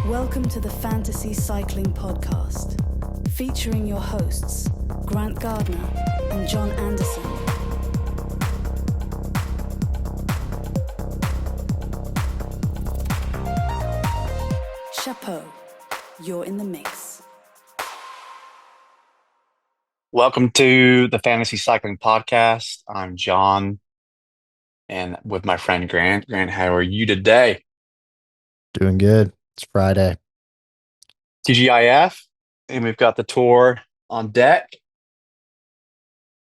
Welcome to the Fantasy Cycling Podcast, featuring your hosts, Grant Gardner and John Anderson. Chapeau, you're in the mix. Welcome to the Fantasy Cycling Podcast. I'm John, and with my friend Grant. Grant, how are you today? Doing good. It's Friday. TGIF, and we've got the tour on deck.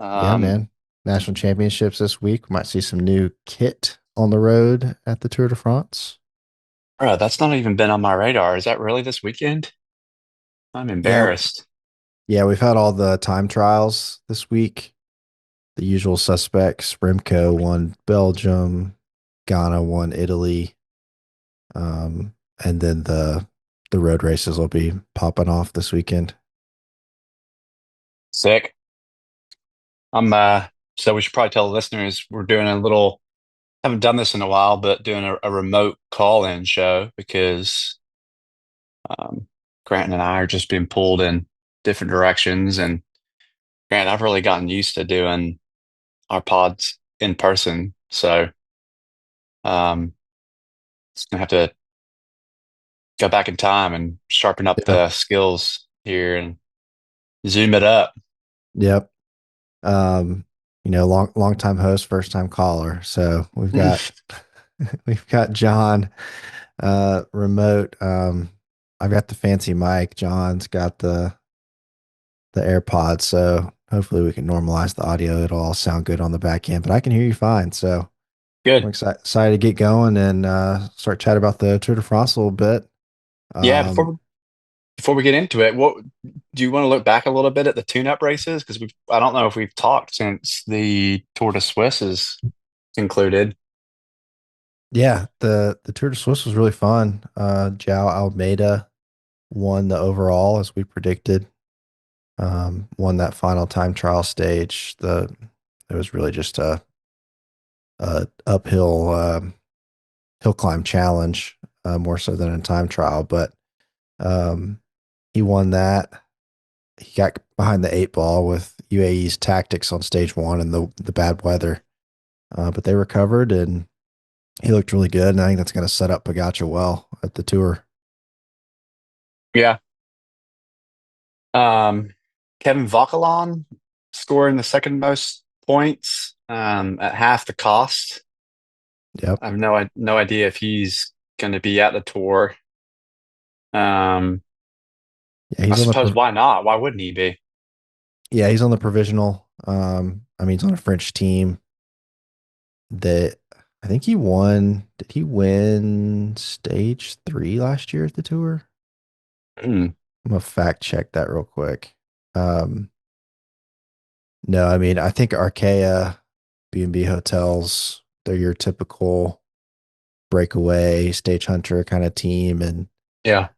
Yeah, man. National championships this week. We might see some new kit on the road at the Tour de France. Bro, that's not even been on my radar. Is that really this weekend? I'm Yeah. embarrassed. Yeah, we've had all the time trials this week. The usual suspects. Remco won Belgium, Ghana won Italy. And then the road races will be popping off this weekend. Sick. So we should probably tell the listeners we're doing a little, haven't done this in a while, but doing a remote call-in show because Grant and I are just being pulled in different directions. And Grant, I've really gotten used to doing our pods in person. So just gonna have to go back in time and sharpen up Yeah. the skills here and zoom it up. Yep. Long time host, first time caller. So we've got we've got John remote. I've got the fancy mic. John's got the AirPods, so hopefully we can normalize the audio. It'll all sound good on the back end, but I can hear you fine. So I'm Good. excited to get going and start chatting about the Tour de France a little bit. Yeah, Um, before we get into it, what do you want to look back a little bit at the tune-up races? Because I don't know if we've talked since the Tour de Suisse is concluded. yeah, the Tour de Suisse was really fun. João Almeida won the overall as we predicted. Won that final time trial stage. It was really just a uphill hill climb challenge, more so than a time trial. But he won that. He got behind the eight ball with UAE's tactics on stage one and the bad weather, but they recovered and he looked really good. And I think that's going to set up Pogacar well at the tour. Yeah. Kevin Vauquelin scoring the second most points at half the cost. Yep. I have no idea if he's going to be at the tour. Um, Yeah, I he's on suppose why not? Why wouldn't he be? he's on the provisional. He's on a French team that I think he won. Did he win stage three last year at the tour? Hmm. I'm gonna fact check that real quick. Um, no, I think Archaea B&B hotels, they're your typical breakaway stage hunter kind of team, and Yeah.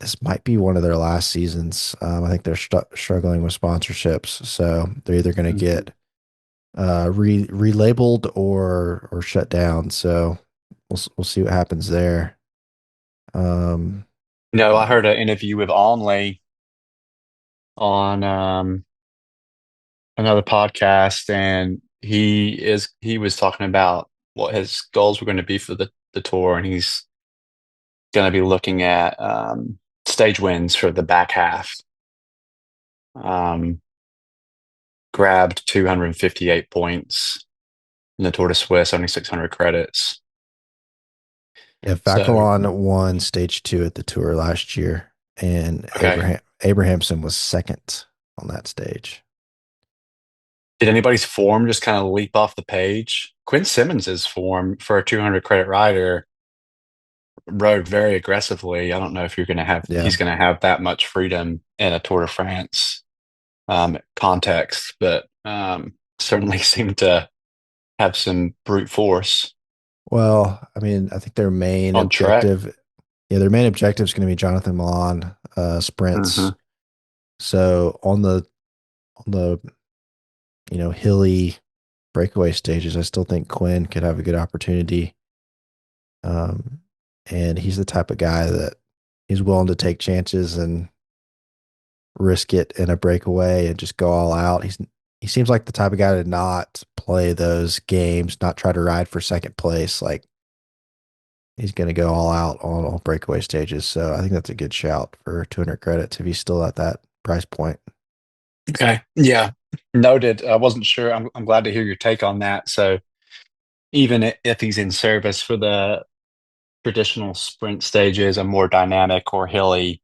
this might be one of their last seasons. I think they're struggling with sponsorships, so they're either going to Mhm. get relabeled or shut down. So we'll see what happens there. I Yeah, heard an interview with Onley on another podcast, and he was talking about what his goals were going to be for the tour, and he's going to be looking at stage wins for the back half. Um, Grabbed 258 points in the Tour de Suisse, only 600 credits. So, Vacalon won stage two at the tour last year, and okay. Abrahamson was second on that stage. Did anybody's form just kind of leap off the page? Quinn Simmons's form for a 200 credit rider rode very aggressively. I don't know if Yeah. he's going to have that much freedom in a Tour de France context, but certainly seemed to have some brute force Well, I think on track. their main objective is going to be Jonathan Milan sprints. Hmm. So on the hilly breakaway stages, I still think Quinn could have a good opportunity. Um, and he's the type of guy that he's willing to take chances and risk it in a breakaway and just go all out. He seems like the type of guy to not play those games, not try to ride for second place. Like he's going to go all out on all breakaway stages. So I think that's a good shout for 200 credits if he's still at that price point. Okay. Yeah. Noted. I wasn't sure. I'm glad to hear your take on that. So even if he's in service for the traditional sprint stages, a more dynamic or hilly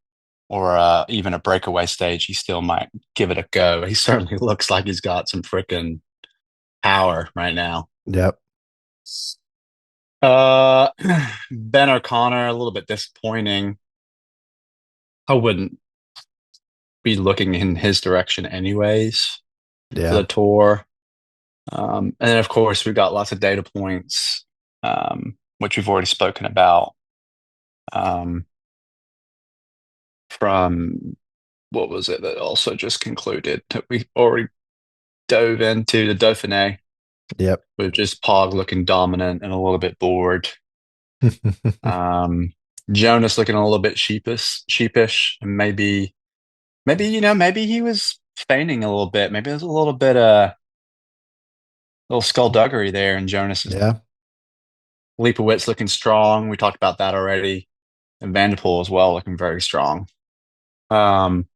or even a breakaway stage, he still might give it a go. He certainly looks like he's got some freaking power right now. Yep. Uh, Ben O'Connor, a little bit disappointing. I wouldn't be looking in his direction anyways for Yeah. the tour. And then, of course, we've got lots of data points, which we've already spoken about um, from what was it that also just concluded that we already dove into the Dauphiné Yep. with just Pog looking dominant and a little bit bored. Um, Jonas looking a little bit sheepish, and maybe he was feigning a little bit. Maybe there's a little skullduggery there in Jonas's. Yeah. Leipowitz looking strong. We talked about that already. And Vanderpool as well, looking very strong. Um,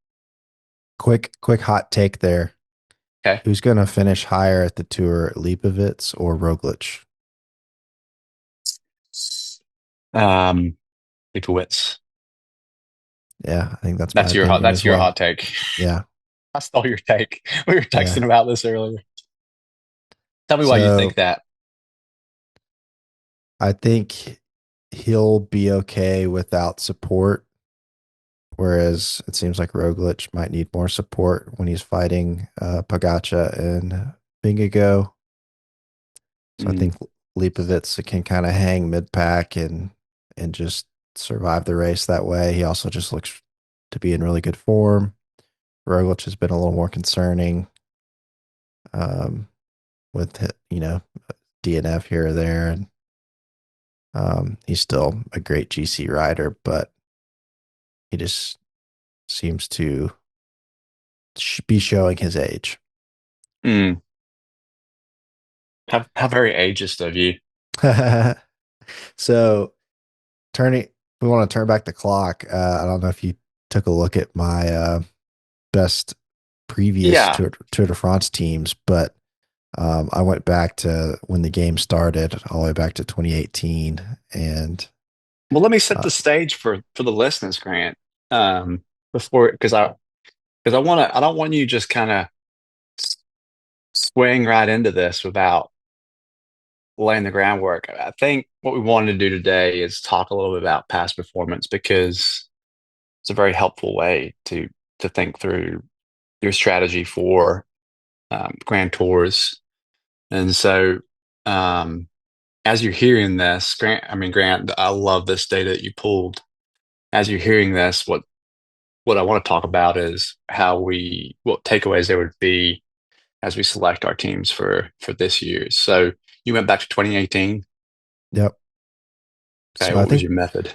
Quick hot take there. okay. Who's going to finish higher at the tour, Leipowitz or Roglic? Um, Leipowitz. Yeah, I think that's my opinion That's as your well. hot take. Yeah. I stole your take. We were Yeah. texting about this earlier. Tell me why you think So that. I think he'll be okay without support, whereas it seems like Roglic might need more support when he's fighting Pogačar and Vingegaard. So I Mm, think Leipowitz can kind of hang mid pack and just survive the race that way. He also just looks to be in really good form. Roglic has been a little more concerning um, with DNF here or there, and he's still a great GC rider, but he just seems to be showing his age. mm. How very ageist of you. So turning, we want to turn back the clock. I don't know if you took a look at my best previous Yeah. Tour de France teams, but I went back to when the game started, all the way back to 2018, and Well, let me set uh, the stage for the listeners, Grant. Before because I don't want you just kind of swing right into this without laying the groundwork. I think what we wanted to do today is talk a little bit about past performance because it's a very helpful way to think through your strategy for Grand Tours. And so, um, as you're hearing this, Grant, I love this data that you pulled. As you're hearing this, what I want to talk about is what takeaways there would be as we select our teams for this year. So you went back to 2018. yep. Okay, So I what was think, your method?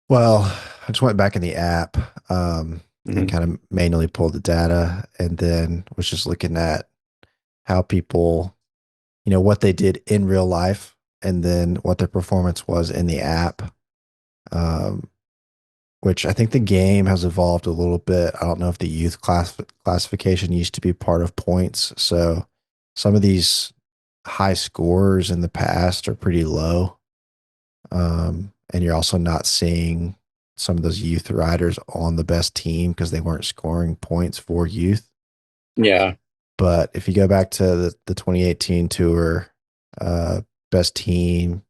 well, I just went back in the app and Hmm. kind of manually pulled the data, and then was just looking at how people, what they did in real life, and then what their performance was in the app. Um, which I think the game has evolved a little bit. I don't know if the youth classification used to be part of points. So some of these high scores in the past are pretty low. And you're also not seeing some of those youth riders on the best team because they weren't scoring points for youth. Yeah. But if you go back to the 2018 tour, uh, best team,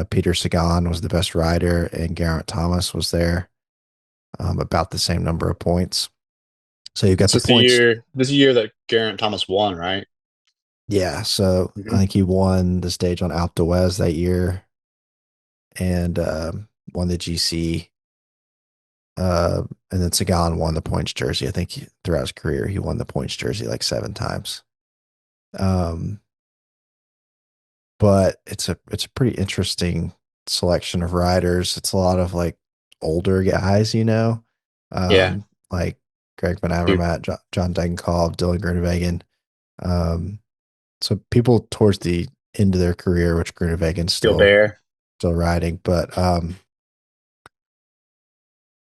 Peter Sagan was the best rider and Geraint Thomas was there, about the same number of points. So you've got This the is the points. year. This is the year that Geraint Thomas won, right? Yeah. So I Hmm. think he won the stage on Alpe d'Huez that year and won the GC. And then Sagan won the points jersey. I think throughout his career, he won the points jersey like 7 times. Um, but it's a pretty interesting selection of riders. It's a lot of like older guys, Yeah. like Greg Van Dude, Avermaet, John Degenkolb, Dylan Groenewegen. Um, so people towards the end of their career, which Groenewegen's Gilbert. still riding, but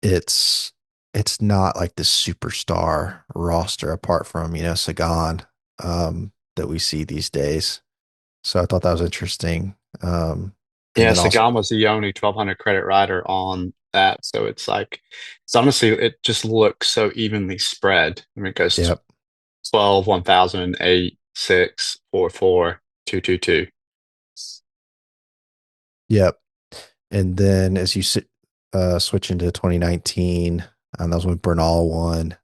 it's it's not like the superstar roster apart from Sagan that we see these days. So I thought that was interesting. And Yeah, then also, Sagan was the only 1200 credit rider on that. So it's honestly, it just looks so evenly spread. I mean, it goes yep, 12, 1000, 8, 6, 4, 4, 2, 2, 2. yep. And then as you switch into 2019, that was when Bernal won.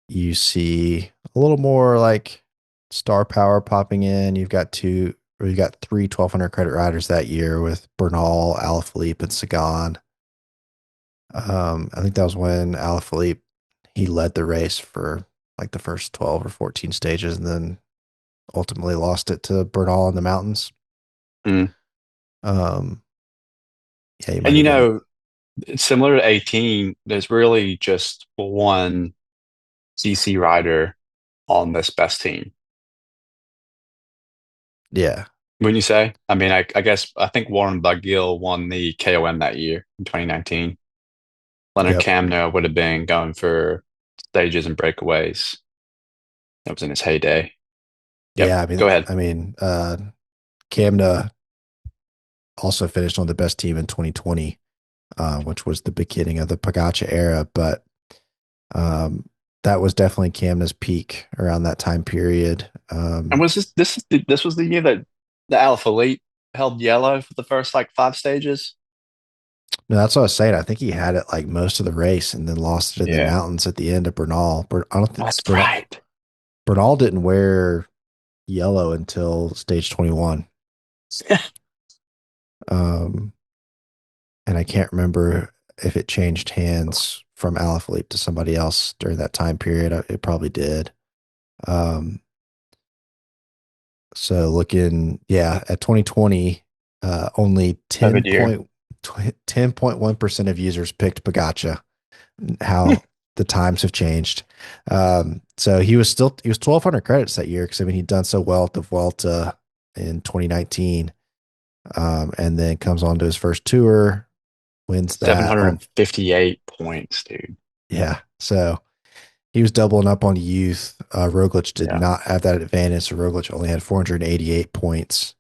You see a little more like star power popping in. You've got three 1200 credit riders that year with Bernal, Alaphilippe, and Sagan. I think that was when Alaphilippe he led the race for like the first 12 or 14 stages and then ultimately lost it to Bernal in the mountains. Mm. Um, yeah, you And might even, similar to 18, there's really just one GC rider on this best team. yeah, Wouldn't you say? I mean, I guess I think Warren Bugill won the KOM that year in 2019. Leonard yep. Kamno would have been going for stages and breakaways. That was in his heyday. Yep. Yeah, Go ahead. Camna also finished on the best team in 2020, which was the beginning of the Pogacar era. But um, that was definitely Camna's peak around that time period. And was this was the year that the Alaphilippe held yellow for the first like five stages? No, that's what I was saying. I think he had it like most of the race and then lost it in the Yeah, mountains at the end of Bernal. I don't think that's right. Bernal didn't wear yellow until stage 21. Um, and I can't remember if it changed hands from Alaphilippe to somebody else during that time period. It probably did. Um, so looking, yeah, at 2020, only A good year. 10.1% of users picked Pogacar. How the times have changed. So he was 1,200 credits that year because I mean he'd done so well at the Vuelta in 2019, and then comes on to his first tour, wins that. Oh 758 points, dude. yeah, so he was doubling up on youth. Roglic did Yeah. not have that advantage. So Roglic only had 488 points,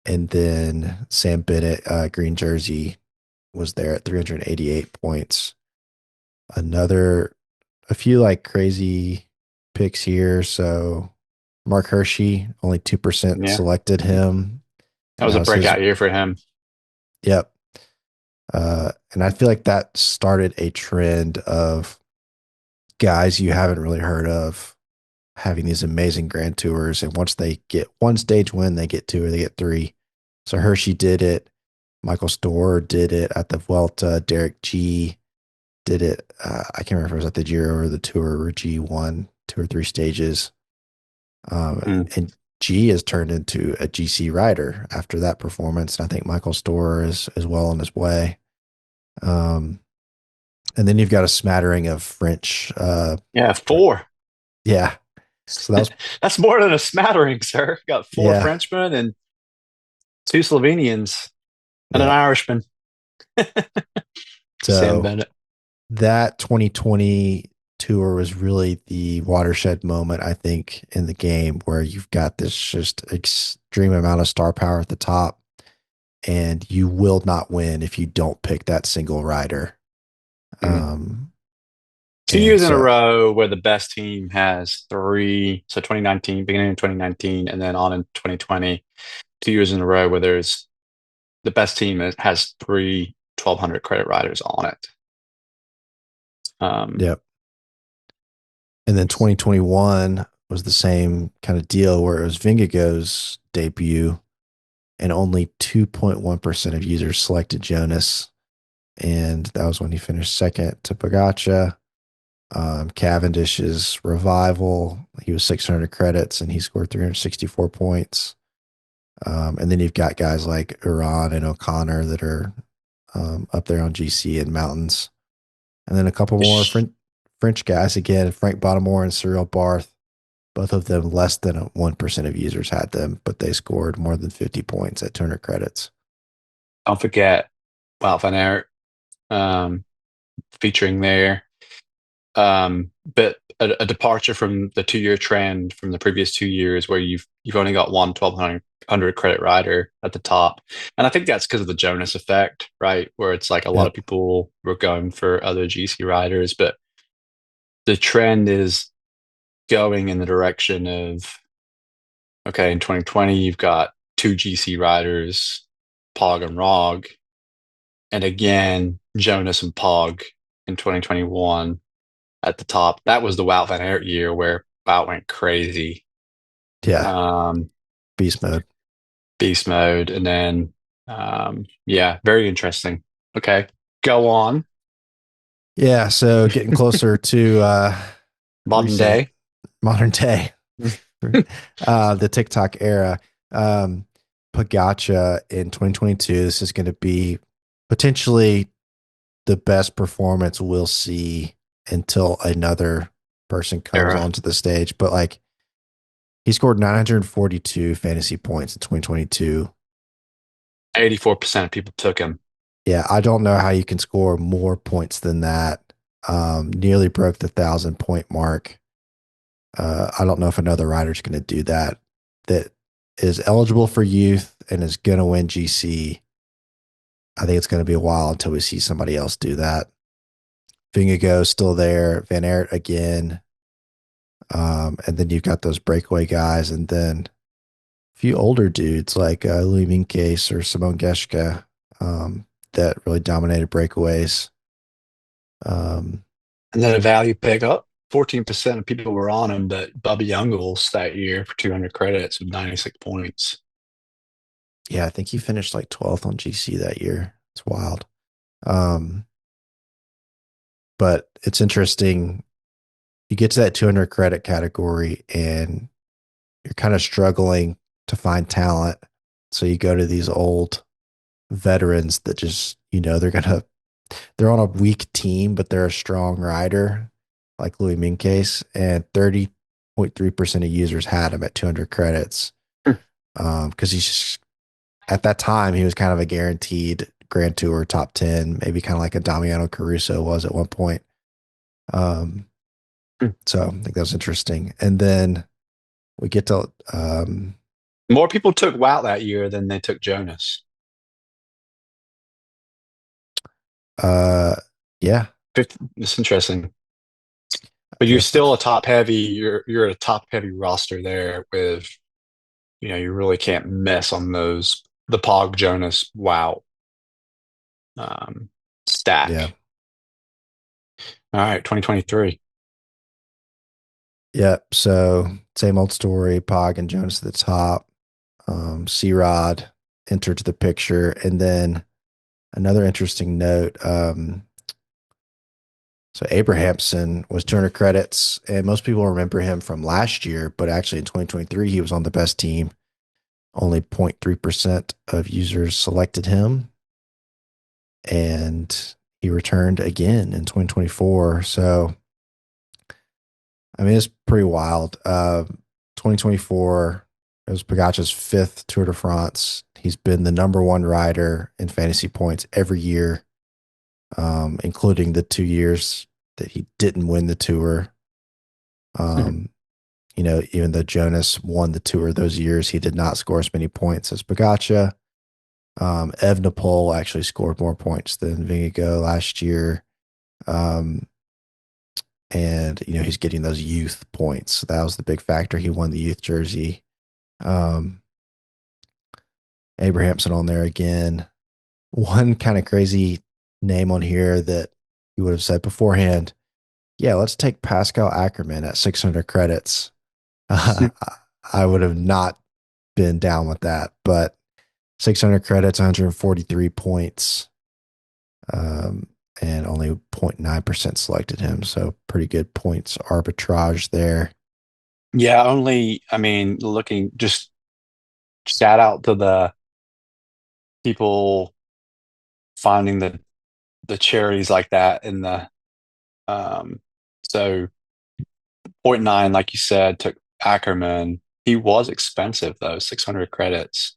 and then Sam Bennett, green jersey, was there at 388 points. Another a few like crazy picks here. So Mark Hershey, only 2% Yeah. selected him. That And was that a was his, breakout year for him. yep. And I feel like that started a trend of guys you haven't really heard of having these amazing grand tours. And once they get one stage win, they get two or they get three. So Hershey did it. Michael Storer did it at the Vuelta. Derek G did it. I can't remember if it was at the Giro or the Tour where G won two or three stages. Mm. And G has turned into a GC rider after that performance. And I think Michael Storer is well on his way. Um, and then you've got a smattering of French. Yeah, four. Yeah. So that was, That's more than a smattering, sir. Got four yeah. Frenchmen and two Slovenians and an Yeah. Irishman. Sam So Bennett. that 2020 tour was really the watershed moment, I think, in the game where you've got this just extreme amount of star power at the top, and you will not win if you don't pick that single rider. Mm. Um, Two and years in a so, row where the best team has three. So 2019, beginning of 2019, and then on in 2020. 2 years in a row where there's the best team has three 1200 credit riders on it. Um, yep. And then 2021 was the same kind of deal where it was Vingegaard's debut, and only 2.1% of users selected Jonas. And that was when he finished second to Pogacar. Cavendish's revival, he was 600 credits and he scored 364 points. And then you've got guys like Uran and O'Connor that are up there on GC and mountains. And then a couple more Ish. French guys again, Frank Bottomore and Cyril Barth. Both of them less than 1% of users had them, but they scored more than 50 points at 200 credits. Don't forget Wout van Aert um, featuring there. But a departure from the 2 year trend from the previous 2 years where you've only got one 1200 credit rider at the top. And I think that's because of the Jonas effect, right? Where it's like a lot of Yep. people were going for other GC riders, but the trend is going in the direction of, okay, in 2020, you've got two GC riders, Pog and Rog, and again, Jonas and Pog in 2021 at the top. That was the Wout van Aert year where Wout went crazy. Yeah. Um, Beast mode. beast mode. And then, yeah, very interesting. Okay, go on. Yeah. So getting closer to Modern recent day. modern day, the TikTok era. Um, Pogača in 2022. This is going to be potentially the best performance we'll see until another person comes Era. onto the stage. But like he scored 942 fantasy points in 2022. 84% of people took him. Yeah, I don't know how you can score more points than that. Nearly broke the 1,000 point mark. I don't know if another rider's going to do that. That is eligible for youth and is going to win GC. I think it's going to be a while until we see somebody else do that. Vingegaard still there. Van Aert again. And then you've got those breakaway guys, and then a few older dudes like Louis Minkes or Simone Geschke that really dominated breakaways. Um, And then a value pickup. 14% of people were on him, but Bubba Youngles that year for 200 credits with 96 points. yeah, I think he finished like 12th on GC that year. It's wild. Um, but it's interesting. You get to that 200 credit category and you're kind of struggling to find talent. So you go to these old veterans that just, they're on a weak team, but they're a strong rider like Louis Minkes, and 30.3% of users had him at 200 credits. Hmm. Because he's just, at that time, he was kind of a guaranteed Grand Tour top 10, maybe kind of like a Damiano Caruso was at one point. Um, Hmm. so I think that was interesting. And then we get to, More people took Wout that year than they took Jonas. uh, yeah, It's interesting. But you're yeah, still a top heavy, you're a top heavy roster there with, you really can't mess on those the Pog Jonas Wout yeah, stack. All right, 2023. yeah. So same old story. Pog and Jonas at the top. C Rod entered the picture, and then another interesting note. So Abrahamson was 200 credits, and most people remember him from last year, but actually in 2023 he was on the best team. Only 0.3% of users selected him, and he returned again in 2024. So, I mean, it's pretty wild. 2024, it was Pogacar's fifth Tour de France. He's been the number one rider in fantasy points every year, including the 2 years that he didn't win the Tour. Mhm. Um, even though Jonas won the Tour those years, he did not score as many points as Pogacar. Evenepoel actually scored more points than Vingegaard last year. Um, and, he's getting those youth points. So that was the big factor. He won the youth jersey. Um, Abrahamson on there again. One kind of crazy name on here that you would have said beforehand. Yeah, let's take Pascal Ackerman at 600 credits. I would have not been down with that, but 600 credits, 143 points, and only 0.9% selected him. So pretty good points arbitrage there. Yeah, I mean, looking, just shout out to the people finding the cherries like that in the so point nine, like you said, took Ackerman. He was expensive though, 600 credits.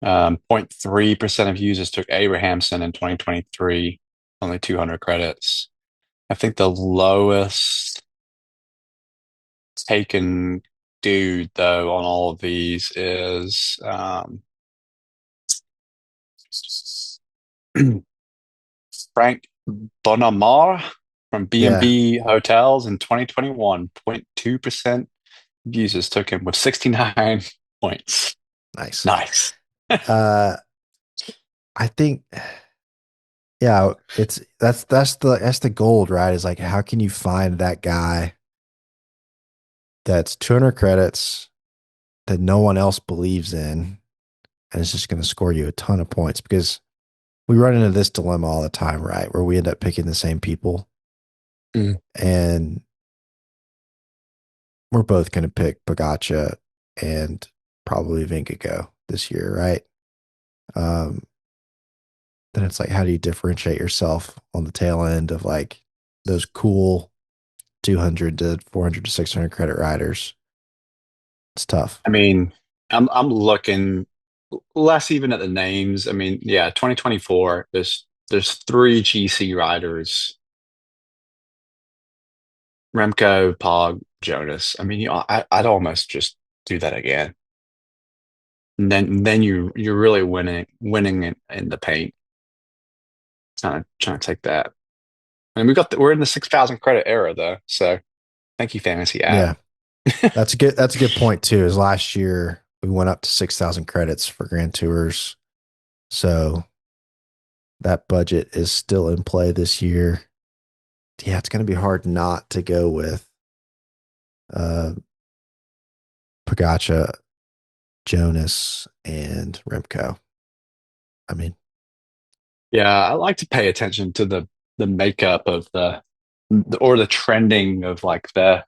0.3% of users took Abrahamson in 2023, only 200 credits. I think the lowest taken dude though on all of these is Frank Bonamar from Yeah. B&B Hotels in 2021. 0.2% users took him with 69 points. Nice. Nice. Uh, I think, yeah, that's the gold, right? Is like, how can you find that guy that's 200 credits that no one else believes in, and it's just going to score you a ton of points? Because we run into this dilemma all the time, right? Where we end up picking the same people, Mm. and we're both going to pick Pagacha and probably Vingegaard this year, right? Um, then it's like, how do you differentiate yourself on the tail end of like those cool 200 to 400 to 600 credit riders? It's tough. I mean, I'm looking less even at the names. I mean, yeah, 2024, there's three GC riders, Remco, Pog, Jonas. I mean, I'd almost just do that again. And then you're really winning in the paint. Trying to take that. And we're in the 6,000 credit era though. So thank you, fantasy app. Yeah, that's a good point too. Is last year we went up to 6,000 credits for Grand Tours, so that budget is still in play this year. Yeah, it's going to be hard not to go with uh Pogacha, Jonas, and Remco. I mean, Yeah, I like to pay attention to the makeup of or the trending of like the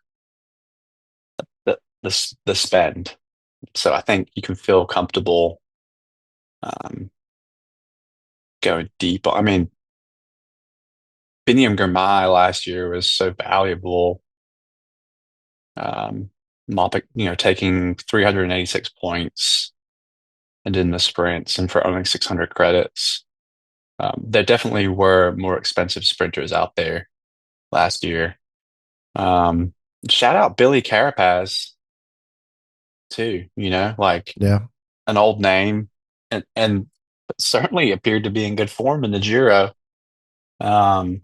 spend. So I think you can feel comfortable going deep. I mean, Biniam Girmay last year was so valuable. Mopic, taking 386 points and in the sprints and for only 600 credits. There definitely were more expensive sprinters out there last year. Um, Shout out Billy Carapaz too, like yeah, an old name and certainly appeared to be in good form in the Giro. Um,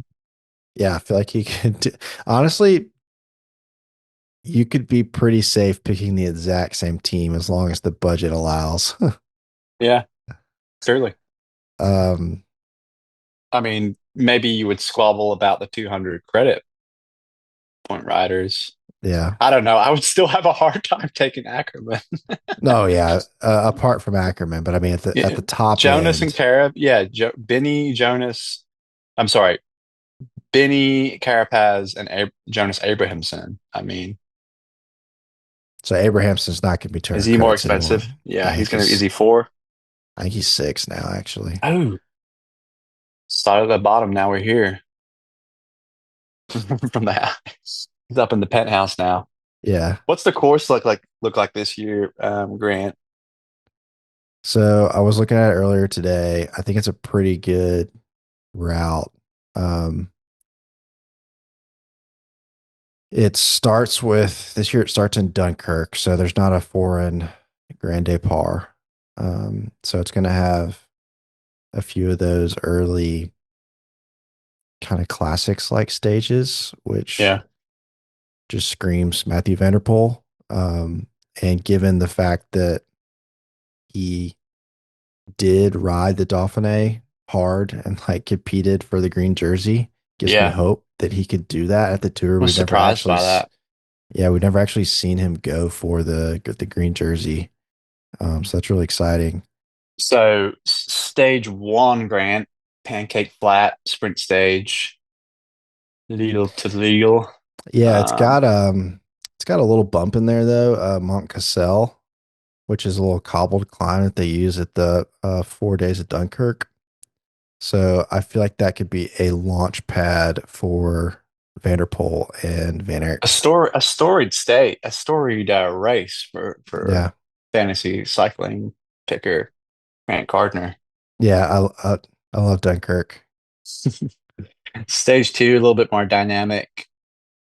yeah. I feel like he could. Honestly, you could be pretty safe picking the exact same team as long as the budget allows. yeah, clearly. um, I mean, maybe you would squabble about the 200 credit point riders. yeah. I don't know. I would still have a hard time taking Ackerman. No, yeah. Apart from Ackerman, but I mean at Yeah, the top Jonas and end, Carab. Yeah, Benny Jonas. I'm sorry, Benny Carapaz and Jonas Abrahamson. I mean, so Abrahamson's not going to be is turning he more credits anymore. expensive? Yeah, I think is he's he four? I think he's 6 now, actually. Oh, started at the bottom. Now we're here from the house. He's up in the penthouse now. Yeah. What's the course look like this year, Grant? So I was looking at it earlier today. I think it's a pretty good route. Um, it starts with this year. It starts in Dunkirk, so there's not a foreign Grand Depart. So it's going to have a few of those early kind of classics like stages, which Yeah, just screams Matthew Vanderpool. And given the fact that he did ride the Dauphiné hard and like competed for the green jersey, gives me yeah. hope that he could do that at the tour. I was surprised by that. Yeah, we've never actually seen him go for the green jersey. So that's really exciting. So stage one, Grant, pancake flat sprint stage, Lidl to Lidl. Yeah, Um, it's got a little bump in there though, Mont Cassel, which is a little cobbled climb that they use at the 4 days of Dunkirk. So I feel like that could be a launch pad for Vanderpool and Van Aert. A storied race for Yeah. fantasy cycling picker Grant Gardner. Yeah. I love Dunkirk. Stage two, a little bit more dynamic.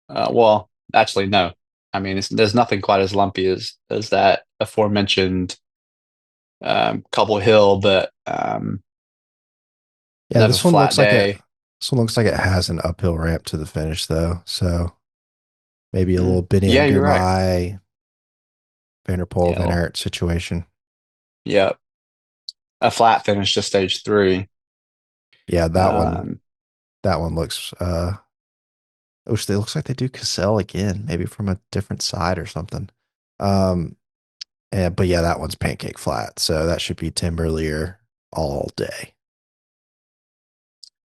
Well, actually, no. I mean, there's nothing quite as lumpy as that aforementioned Cobble Hill, but Yeah. another flat day. This one looks like it has an uphill ramp to the finish though. So maybe a little Benny Yeah, you're right. Underlie, Vanderpool, Yeah, Van well, Aert situation. yeah, a flat finish to stage three. Yeah. Um, That one looks, which they looks like they do Cassell again, maybe from a different side or something. Um, but yeah, that one's pancake flat, so that should be Timberlier all day.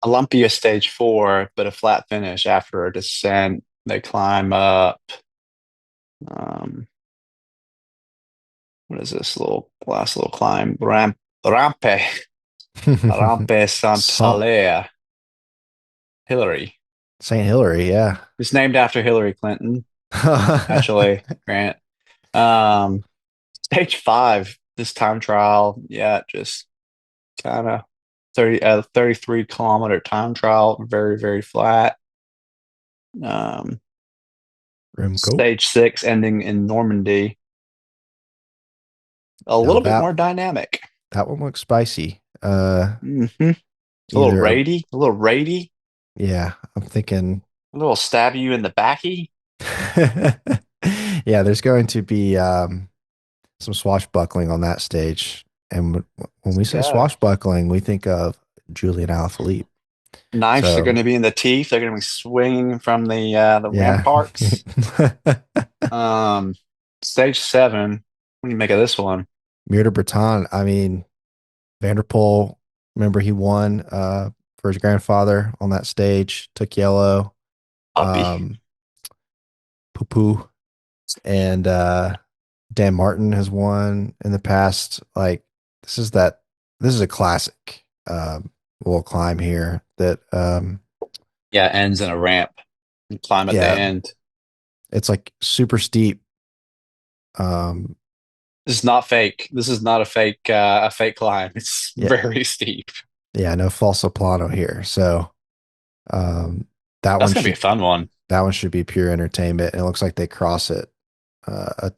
Olympia stage four, but a flat finish after a descent. They climb up. Um, what is this last little climb? Rampe, Rampe Saint Sant'Hilaire. Hillary. Hillary, yeah. It's named after Hillary Clinton, actually, Grant. Um, Stage five, this time trial, yeah, just kind of 33-kilometer time trial, very, very flat. Um, Rimco. Stage six, ending in Normandy, a Now little bit more dynamic. that one looks spicy. It's Either a, a little raidy, yeah, I'm thinking a little stab you in the backy. yeah, there's going to be some swashbuckling on that stage. And when we say Yeah. swashbuckling, we think of Julian Alaphilippe. Knives are going So to be in the teeth. They're going to be swinging from the yeah. ramparts. Um, Stage seven. What do you make of this one? Muir de Breton, I mean, Vanderpool, remember he won for his grandfather on that stage, took yellow, Puppy. um, poo poo, and Dan Martin has won in the past. Like this is that this is a classic little climb here that Yeah, ends in a ramp. You climb at the yeah, end. it's like super steep. Um This is not fake. This is not a fake climb. It's yeah, very steep. yeah, no falso plano here. So um that That's one gonna be a fun one. should be pure entertainment. And it looks like they cross it uh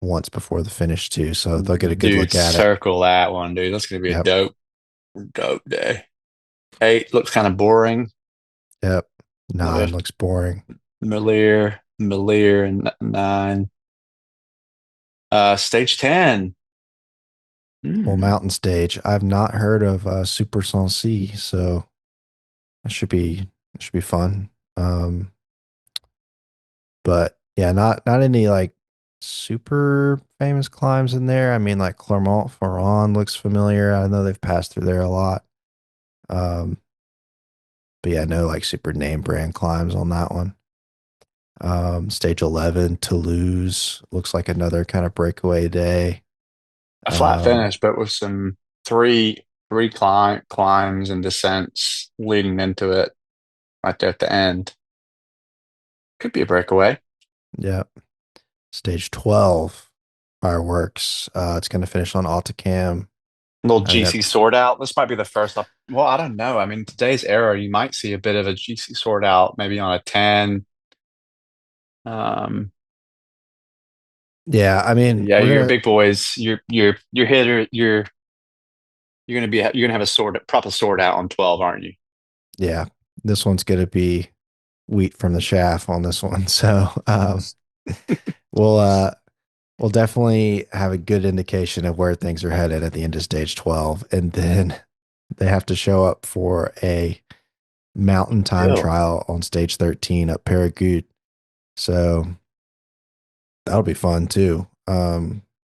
once before the finish too. So they'll get a good Dude, look at it. circle that one, dude. That's gonna be a Yep. dope day. Eight looks kind of boring. Yep. Uh, Nine looks boring. Melier, and nine. Stage 10. Well, Hmm. mountain stage. I've not heard of Super Sancy, so that should be fun. But yeah, not any like super famous climbs in there. I mean, like Clermont-Ferrand looks familiar. I know they've passed through there a lot. Um, but yeah, no like super name brand climbs on that one. Stage 11, Toulouse looks like another kind of breakaway day. A flat Um, finish, but with some three climbs and descents leading into it right there at the end. Could be a breakaway. yeah. Stage 12, fireworks. It's going to finish on Autocam. Little I think GC that's, sort out. This might be the first up. Well, I don't know. I mean, today's era, you might see a bit of a GC sort out, maybe on a 10. Um, yeah, I mean, yeah, we're you're going to, big boys. You're hitter. You're gonna have a proper sort out on 12, aren't you? yeah, this one's going to be wheat from the shaft on this one. So, we'll, uh, we'll definitely have a good indication of where things are headed at the end of stage 12. And then they have to show up for a mountain time Still, trial on stage 13 at Paragould. So that'll be fun too.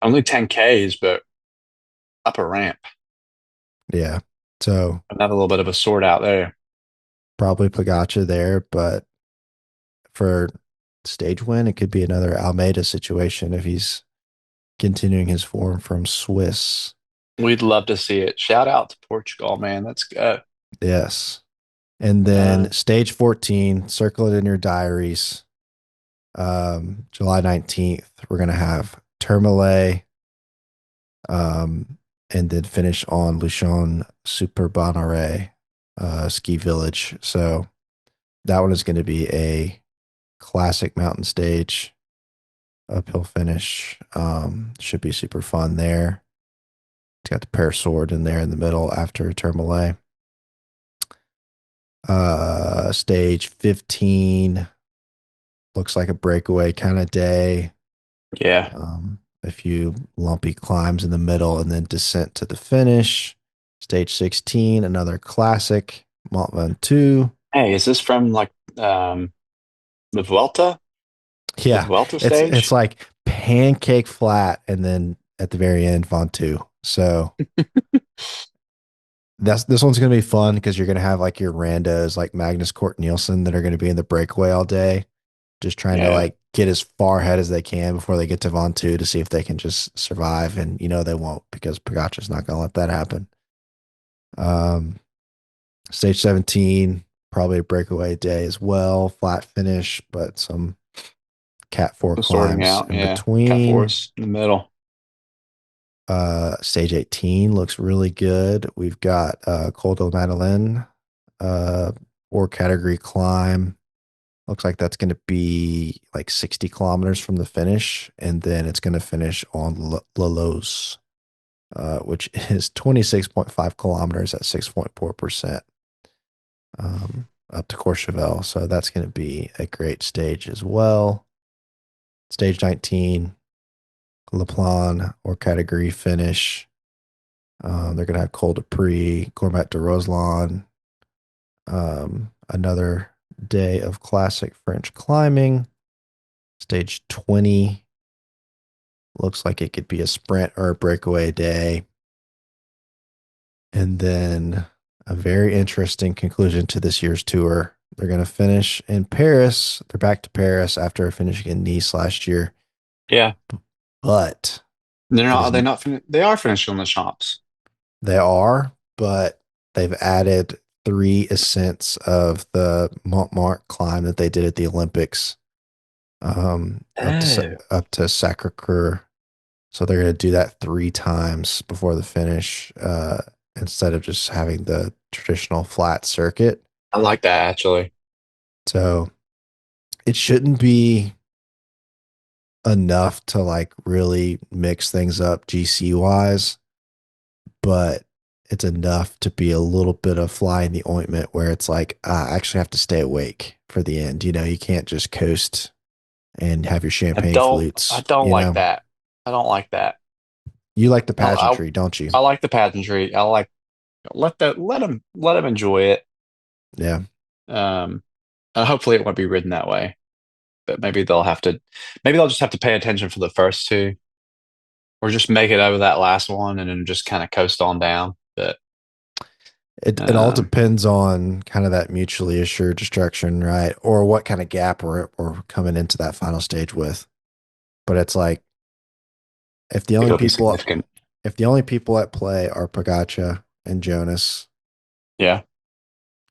only 10 Ks, but up a ramp. Yeah. So Another little bit of a sort out there. probably Pagacha there, but for stage win, it could be another Almeida situation if he's continuing his form from Swiss. We'd love to see it. Shout out to Portugal, man. Let's go. Yes. And Uh, then stage 14, circle it in your diaries. July 19th, we're going to have Tourmalet, and then finish on Luchon Super Bonneray, ski village. So that one is going to be a classic mountain stage, uphill finish. Should be super fun there. It's got the pair sword in there in the middle after Tourmalet. Stage 15 looks like a breakaway kind of day. yeah. A few lumpy climbs in the middle and then descent to the finish. Stage 16, another classic, Mont Ventoux. Hey, is this from like the Vuelta? The Yeah, Vuelta it's stage? like pancake flat and then at the very end, Ventoux. So this one's gonna be fun because you're gonna have like your randos like Magnus Cort Nielsen that are gonna be in the breakaway all day, just trying to Yeah. like get as far ahead as they can before they get to Ventoux to see if they can just survive. And they won't because Pogacar's not gonna let that happen. Um, Stage 17, probably a breakaway day as well. Flat finish, but some Cat 4 The sorting climbs out. in Yeah. Cat between. Force in the middle. Stage 18 looks really good. We've got Col de Madeleine, uh, 4 category climb. Looks like that's going to be like 60 kilometers from the finish. And then it's going to finish on Los, which is 26.5 kilometers at 6.4%. Up to Courchevel. So that's going to be a great stage as well. Stage 19, Le Plan or category finish. They're going to have Col de Prix, Gourmet de Roselon. Another day of classic French climbing. Stage 20 looks like it could be a sprint or a breakaway day. And then a very interesting conclusion to this year's tour. They're going to finish in Paris. They're back to Paris after finishing in Nice last year. Yeah. But They're it not, are is they not, they are finishing on the shops. they are, but they've added 3 ascents of the Montmartre climb that they did at the Olympics, Oh, up to Sacre Coeur. So they're going to do that 3 times before the finish, instead of just having the traditional flat circuit. I like that actually. So it shouldn't be enough to like really mix things up GC wise, but it's enough to be a little bit of fly in the ointment where it's like, I actually have to stay awake for the end. You can't just coast and have your champagne I flutes. don't like that. I don't like that. You like the I, I, pageantry, don't you? I like the pageantry. I like let them enjoy it. Yeah. Um, and hopefully it won't be ridden that way. But maybe they'll just have to pay attention for the first two, or just make it over that last one and then just kind of coast on down. But It all um, depends on kind of that mutually assured destruction, right? Or what kind of gap we're coming into that final stage with. But it's like if the only it'll be people significant. if the only people at play are Pogacar and Jonas, Yeah,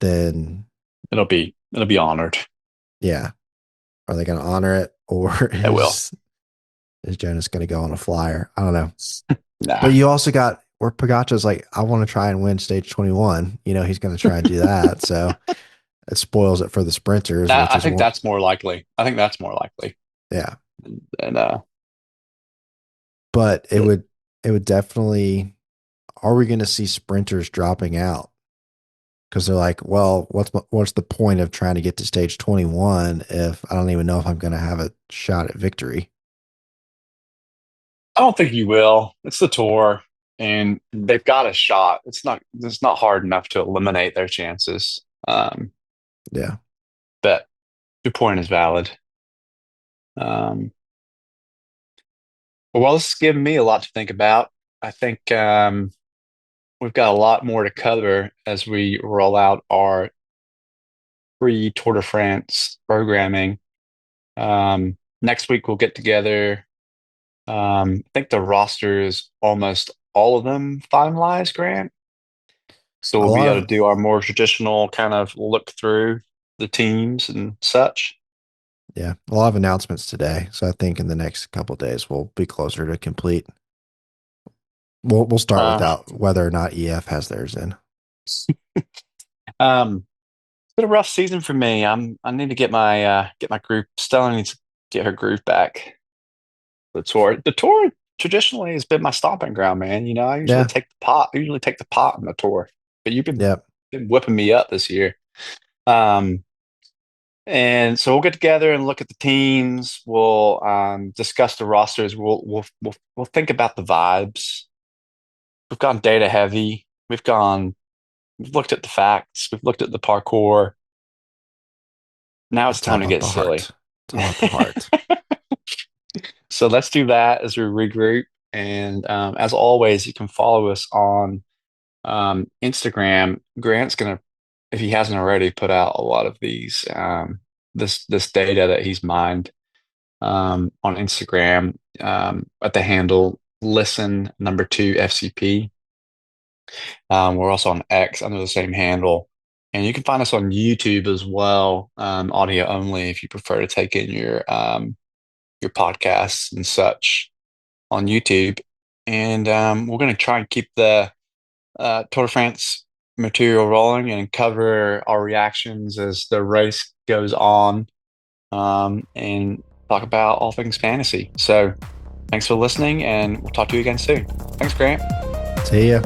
then it'll be honored. yeah, are they going to honor it, or It will. is Jonas going to go on a flyer? I don't know. But Nah, you also got where Pogacar's like, I want to try and win stage 21. He's going to try and do that. So it spoils it for the sprinters, that which I is think one. that's more likely. I think that's more likely. Yeah. And But it but would it would definitely, are we going to see sprinters dropping out? Because they're like, well, what's the point of trying to get to stage 21 if I don't even know if I'm going to have a shot at victory? I don't think you will. It's the tour, and they've got a shot. It's not hard enough to eliminate their chances. Yeah. But your point is valid. Um, well, this has given me a lot to think about. I think we've got a lot more to cover as we roll out our pre Tour de France programming. Next week we'll get together. I think the roster is almost all of them finalized, Grant. So we'll be able to do our more traditional kind of look through the teams and such. Yeah, a lot of announcements today. So I think in the next couple of days we'll be closer to complete. We'll start without whether or not EF has theirs in. It's been a rough season for me. I need to get my groove. Stella needs to get her groove back. The tour traditionally has been my stomping ground, man. You know, I usually Yeah. take the pot. I usually take the pot in the tour, but you've been Yep. whipping me up this year. And so we'll get together and look at the teams. We'll discuss the rosters. We'll think about the vibes. We've gone data heavy. We've looked at the facts. We've looked at the parkour. Now it's time to get silly. It's all about the heart. So let's do that as we regroup. And as always, you can follow us on Instagram. Grant's gonna, if he hasn't already, put out a lot of these this data that he's mined on Instagram at the handle listen number 2 FCP. We're also on X under the same handle. And you can find us on YouTube as well, audio only if you prefer to take in your podcasts and such on YouTube. And we're going to try and keep the Tour de France material rolling and cover our reactions as the race goes on, and talk about all things fantasy. So thanks for listening, and we'll talk to you again soon. Thanks, Grant. See ya.